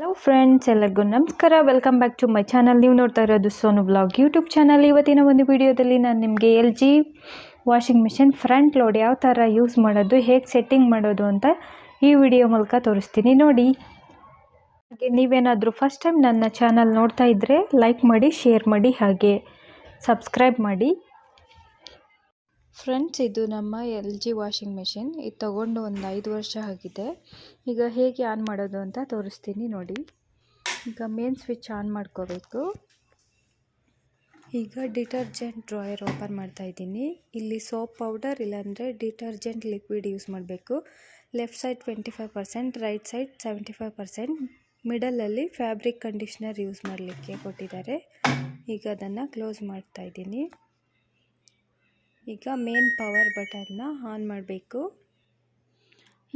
Hello friends, ಎಲ್ಲರಿಗೂ ನಮಸ್ಕಾರ. Welcome back to my channel. ನೀವು ನೋಡ್ತಾ ಇರೋದು ಸೋನು ಬ್ಲಾಗ್ ಯೂಟ್ಯೂಬ್ ಚಾನಲ್. ಇವತ್ತಿನ ಒಂದು ವಿಡಿಯೋದಲ್ಲಿ ನಾನು ನಿಮಗೆ LG washing machine front load ಯಾವ ಥರ ಯೂಸ್ ಮಾಡೋದು, ಹೇಗೆ ಸೆಟ್ಟಿಂಗ್ ಮಾಡೋದು ಅಂತ ಈ ವಿಡಿಯೋ ಮೂಲಕ ತೋರಿಸ್ತೀನಿ ನೋಡಿ. ಹಾಗೆ ನೀವೇನಾದರೂ ಫಸ್ಟ್ ಟೈಮ್ ನನ್ನ ಚಾನಲ್ ನೋಡ್ತಾ ಇದ್ದರೆ ಲೈಕ್ ಮಾಡಿ, ಶೇರ್ ಮಾಡಿ, ಹಾಗೆ ಸಬ್ಸ್ಕ್ರೈಬ್ ಮಾಡಿ. ಫ್ರೆಂಡ್ಸ್, ಇದು ನಮ್ಮ LG ವಾಷಿಂಗ್ ಮಿಷಿನ್. ಇದು ತೊಗೊಂಡು ಒಂದು 5 ವರ್ಷ ಆಗಿದೆ. ಈಗ ಹೇಗೆ ಆನ್ ಮಾಡೋದು ಅಂತ ತೋರಿಸ್ತೀನಿ ನೋಡಿ. ಈಗ ಮೇನ್ ಸ್ವಿಚ್ ಆನ್ ಮಾಡ್ಕೋಬೇಕು. ಈಗ ಡಿಟರ್ಜೆಂಟ್ ಡ್ರಾಯರ್ ಓಪನ್ ಮಾಡ್ತಾ ಇದ್ದೀನಿ. ಇಲ್ಲಿ ಸೋಪ್ ಪೌಡರ್ ಇಲ್ಲಾಂದರೆ ಡಿಟರ್ಜೆಂಟ್ ಲಿಕ್ವಿಡ್ ಯೂಸ್ ಮಾಡಬೇಕು. ಲೆಫ್ಟ್ ಸೈಡ್ 25%, ರೈಟ್ ಸೈಡ್ 75%, ಮಿಡಲಲ್ಲಿ ಫ್ಯಾಬ್ರಿಕ್ ಕಂಡೀಷ್ನರ್ ಯೂಸ್ ಮಾಡಲಿಕ್ಕೆ ಕೊಟ್ಟಿದ್ದಾರೆ. ಈಗ ಅದನ್ನು ಕ್ಲೋಸ್ ಮಾಡ್ತಾ ಇದ್ದೀನಿ. ಈಗ ಮೇನ್ ಪವರ್ ಬಟನ್ನ ಆನ್ ಮಾಡಬೇಕು.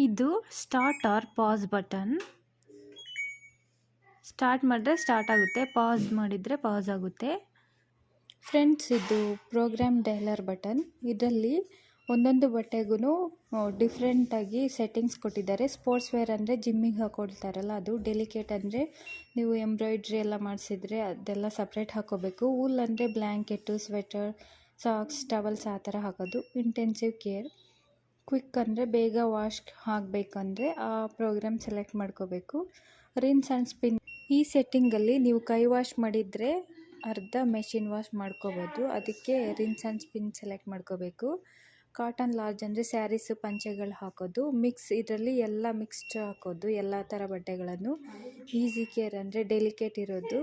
ಇದು start or pause button. Start ಮಾಡಿದ್ರೆ ಸ್ಟಾರ್ಟ್ ಆಗುತ್ತೆ, ಪಾಸ್ ಮಾಡಿದರೆ ಪಾಸ್ ಆಗುತ್ತೆ. ಫ್ರೆಂಡ್ಸ್, ಇದು ಪ್ರೋಗ್ರಾಮ್ ಡೈಲರ್ ಬಟನ್. ಇದರಲ್ಲಿ ಒಂದೊಂದು ಬಟ್ಟೆಗೂ ಡಿಫ್ರೆಂಟಾಗಿ ಸೆಟ್ಟಿಂಗ್ಸ್ ಕೊಟ್ಟಿದ್ದಾರೆ. ಸ್ಪೋರ್ಟ್ಸ್ ವೇರ್ ಅಂದರೆ ಜಿಮ್ಮಿಗೆ ಹಾಕೊಳ್ತಾರಲ್ಲ ಅದು, ಡೆಲಿಕೇಟ್ ಅಂದರೆ ನೀವು ಎಂಬ್ರಾಯ್ಡ್ರಿ ಎಲ್ಲ ಮಾಡಿಸಿದ್ರೆ ಅದೆಲ್ಲ ಸಪ್ರೇಟ್ ಹಾಕೋಬೇಕು. ವೂಲ್ ಅಂದರೆ ಬ್ಲ್ಯಾಂಕೆಟು, ಸ್ವೆಟರ್, ಸಾಕ್ಸ್, ಟವಲ್ಸ್ ಆ ಥರ ಹಾಕೋದು. Intensive care. ಕ್ವಿಕ್ ಅಂದರೆ ಬೇಗ ವಾಶ್ ಆಗಬೇಕಂದ್ರೆ ಆ ಪ್ರೋಗ್ರಾಮ್ ಸೆಲೆಕ್ಟ್ ಮಾಡ್ಕೋಬೇಕು. Rinse and spin. ಈ ಸೆಟ್ಟಿಂಗಲ್ಲಿ ನೀವು ಕೈ ವಾಶ್ ಮಾಡಿದರೆ ಅರ್ಧ ಮೆಷಿನ್ ವಾಶ್ ಮಾಡ್ಕೋಬೋದು. ಅದಕ್ಕೆ ರಿನ್ಸ್ ಆ್ಯಂಡ್ ಸ್ಪಿನ್ ಸೆಲೆಕ್ಟ್ ಮಾಡ್ಕೋಬೇಕು. ಕಾಟನ್ ಲಾರ್ಜ್ ಅಂದರೆ ಸ್ಯಾರೀಸು, ಪಂಚೆಗಳು ಹಾಕೋದು. ಮಿಕ್ಸ್, ಇದರಲ್ಲಿ ಎಲ್ಲ ಮಿಕ್ಸ್ಡ್ ಹಾಕೋದು, ಎಲ್ಲ ಥರ ಬಟ್ಟೆಗಳನ್ನು. ಈಸಿ ಕೇರ್ ಅಂದರೆ ಡೆಲಿಕೇಟ್ ಇರೋದು.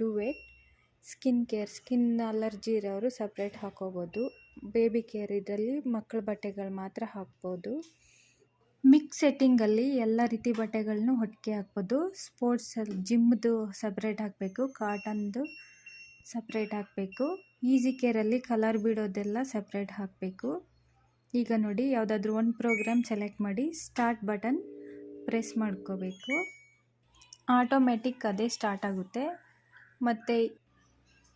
Duet. Skin care, skin allergy ಇರೋರು ಸಪ್ರೇಟ್ ಹಾಕೋಬೋದು. ಬೇಬಿ ಕೇರ್, ಇದರಲ್ಲಿ ಮಕ್ಕಳ ಬಟ್ಟೆಗಳು ಮಾತ್ರ ಹಾಕ್ಬೋದು. ಮಿಕ್ಸ್ ಸೆಟ್ಟಿಂಗಲ್ಲಿ ಎಲ್ಲ ರೀತಿ ಬಟ್ಟೆಗಳನ್ನು ಒಟ್ಟಿಗೆ ಹಾಕ್ಬೋದು. ಸ್ಪೋರ್ಟ್ಸಲ್ಲಿ ಜಿಮ್ದು ಸಪ್ರೇಟ್ ಹಾಕಬೇಕು, ಕಾಟನ್ದು ಸಪ್ರೇಟ್ ಹಾಕಬೇಕು. ಈಸಿ ಕೇರಲ್ಲಿ ಕಲರ್ ಬಿಡೋದೆಲ್ಲ ಸಪ್ರೇಟ್ ಹಾಕಬೇಕು. ಈಗ ನೋಡಿ, ಯಾವುದಾದ್ರೂ ಒಂದು ಪ್ರೋಗ್ರಾಮ್ ಸೆಲೆಕ್ಟ್ ಮಾಡಿ ಸ್ಟಾರ್ಟ್ ಬಟನ್ ಪ್ರೆಸ್ ಮಾಡ್ಕೋಬೇಕು. ಆಟೋಮೆಟಿಕ್ ಅದೇ ಸ್ಟಾರ್ಟ್ ಆಗುತ್ತೆ. ಮತ್ತು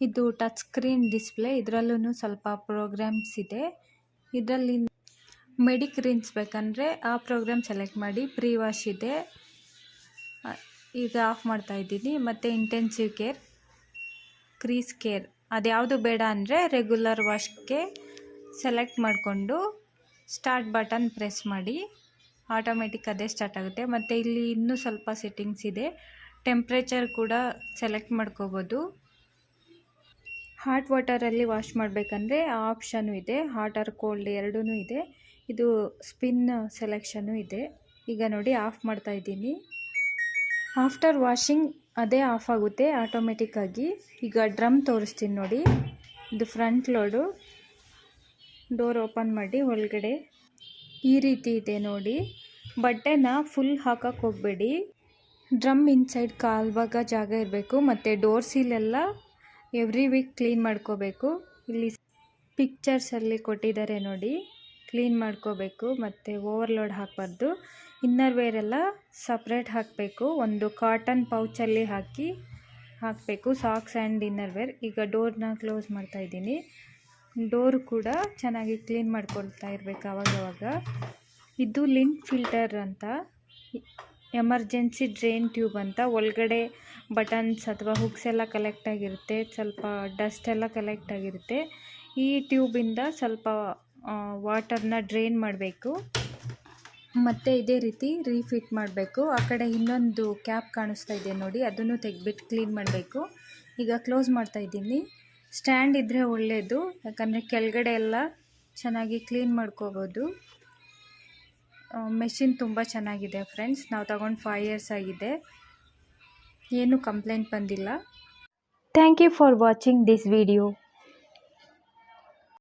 ಇದು ಟಚ್ ಸ್ಕ್ರೀನ್ ಡಿಸ್ಪ್ಲೇ. ಇದರಲ್ಲೂ ಸ್ವಲ್ಪ ಪ್ರೋಗ್ರಾಮ್ಸ್ ಇದೆ. ಇದರಲ್ಲಿ ಮೆಡಿಕ್ ರಿನ್ಸ್ ಬೇಕಂದರೆ ಆ ಪ್ರೋಗ್ರಾಮ್ ಸೆಲೆಕ್ಟ್ ಮಾಡಿ. ಪ್ರೀ ವಾಶ್ ಇದೆ. ಈಗ ಆಫ್ ಮಾಡ್ತಾ ಇದ್ದೀನಿ. ಮತ್ತು ಇಂಟೆನ್ಸಿವ್ ಕೇರ್, ಕ್ರೀಸ್ ಕೇರ್, ಅದ್ಯಾವುದು ಬೇಡ ಅಂದರೆ ರೆಗ್ಯುಲರ್ ವಾಶ್ಗೆ ಸೆಲೆಕ್ಟ್ ಮಾಡಿಕೊಂಡು ಸ್ಟಾರ್ಟ್ ಬಟನ್ ಪ್ರೆಸ್ ಮಾಡಿ. ಆಟೋಮೆಟಿಕ್ ಅದೇ ಸ್ಟಾರ್ಟ್ ಆಗುತ್ತೆ. ಮತ್ತು ಇಲ್ಲಿ ಇನ್ನೂ ಸ್ವಲ್ಪ ಸೆಟ್ಟಿಂಗ್ಸ್ ಇದೆ. ಟೆಂಪ್ರೇಚರ್ ಕೂಡ ಸೆಲೆಕ್ಟ್ ಮಾಡ್ಕೋಬೋದು. ಹಾಟ್ ವಾಟರಲ್ಲಿ ವಾಶ್ ಮಾಡಬೇಕಂದ್ರೆ ಆ ಆಪ್ಷನ್ನು ಇದೆ. ಹಾಟ್ ಆರ್ ಕೋಲ್ಡ್ ಎರಡೂ ಇದೆ. ಇದು ಸ್ಪಿನ್ ಸೆಲೆಕ್ಷನ್ನು ಇದೆ. ಈಗ ನೋಡಿ, ಆಫ್ ಮಾಡ್ತಾ ಇದ್ದೀನಿ. ಆಫ್ಟರ್ ವಾಷಿಂಗ್ ಅದೇ ಆಫ್ ಆಗುತ್ತೆ ಆಟೋಮೆಟಿಕ್ಕಾಗಿ. ಈಗ ಡ್ರಮ್ ತೋರಿಸ್ತೀನಿ ನೋಡಿ. ಇದು ಫ್ರಂಟ್ ಲೋಡು. ಡೋರ್ ಓಪನ್ ಮಾಡಿ ಒಳಗಡೆ ಈ ರೀತಿ ಇದೆ ನೋಡಿ. ಬಟ್ಟೆನ ಫುಲ್ ಹಾಕಕ್ಕೆ ಹೋಗಬೇಡಿ. ಡ್ರಮ್ ಇನ್ಸೈಡ್ ಕಾಲ್ಭಾಗ ಜಾಗ ಇರಬೇಕು. ಮತ್ತು ಡೋರ್ ಸೀಲೆಲ್ಲ ಎವ್ರಿ ವೀಕ್ ಕ್ಲೀನ್ ಮಾಡ್ಕೋಬೇಕು. ಇಲ್ಲಿ ಪಿಕ್ಚರ್ಸಲ್ಲಿ ಕೊಟ್ಟಿದ್ದಾರೆ ನೋಡಿ, ಕ್ಲೀನ್ ಮಾಡ್ಕೋಬೇಕು. ಮತ್ತು ಓವರ್ಲೋಡ್ ಹಾಕಬಾರ್ದು. ಇನ್ನರ್ ವೇರ್ ಎಲ್ಲ ಸಪ್ರೇಟ್ ಹಾಕಬೇಕು. ಒಂದು ಕಾಟನ್ ಪೌಚಲ್ಲಿ ಹಾಕಬೇಕು. Socks and inner wear. ಈಗ ಡೋರ್ನ ಕ್ಲೋಸ್ ಮಾಡ್ತಾ ಇದ್ದೀನಿ. ಡೋರು ಕೂಡ ಚೆನ್ನಾಗಿ ಕ್ಲೀನ್ ಮಾಡ್ಕೊಳ್ತಾ ಇರಬೇಕು ಆವಾಗವಾಗ. ಇದು ಲಿಂಟ್ ಫಿಲ್ಟರ್ ಅಂತ, ಎಮರ್ಜೆನ್ಸಿ ಡ್ರೈನ್ ಟ್ಯೂಬ್ ಅಂತ. ಒಳಗಡೆ ಬಟನ್ಸ್ ಅಥವಾ ಹುಕ್ಸ್ ಎಲ್ಲ ಕಲೆಕ್ಟ್ ಆಗಿರುತ್ತೆ, ಸ್ವಲ್ಪ ಡಸ್ಟ್ ಎಲ್ಲ ಕಲೆಕ್ಟ್ ಆಗಿರುತ್ತೆ. ಈ ಟ್ಯೂಬಿಂದ ಸ್ವಲ್ಪ ವಾಟರ್ನ ಡ್ರೈನ್ ಮಾಡಬೇಕು. ಮತ್ತು ಇದೇ ರೀತಿ ರೀಫಿಟ್ ಮಾಡಬೇಕು. ಆ ಕಡೆ ಇನ್ನೊಂದು ಕ್ಯಾಪ್ ಕಾಣಿಸ್ತಾ ಇದೆ ನೋಡಿ, ಅದನ್ನು ತೆಗೆದ್ಬಿಟ್ಟು ಕ್ಲೀನ್ ಮಾಡಬೇಕು. ಈಗ ಕ್ಲೋಸ್ ಮಾಡ್ತಾ ಇದ್ದೀನಿ. ಸ್ಟ್ಯಾಂಡ್ ಇದ್ದರೆ ಒಳ್ಳೆಯದು, ಯಾಕಂದರೆ ಕೆಳಗಡೆ ಎಲ್ಲ ಚೆನ್ನಾಗಿ ಕ್ಲೀನ್ ಮಾಡ್ಕೋಬೋದು. ಮೆಷಿನ್ ತುಂಬ ಚೆನ್ನಾಗಿದೆ ಫ್ರೆಂಡ್ಸ್. ನಾವು ತಗೊಂಡು 5 years ಆಗಿದೆ, ಏನೂ ಕಂಪ್ಲೇಂಟ್ ಬಂದಿಲ್ಲ. Thank you for watching this video.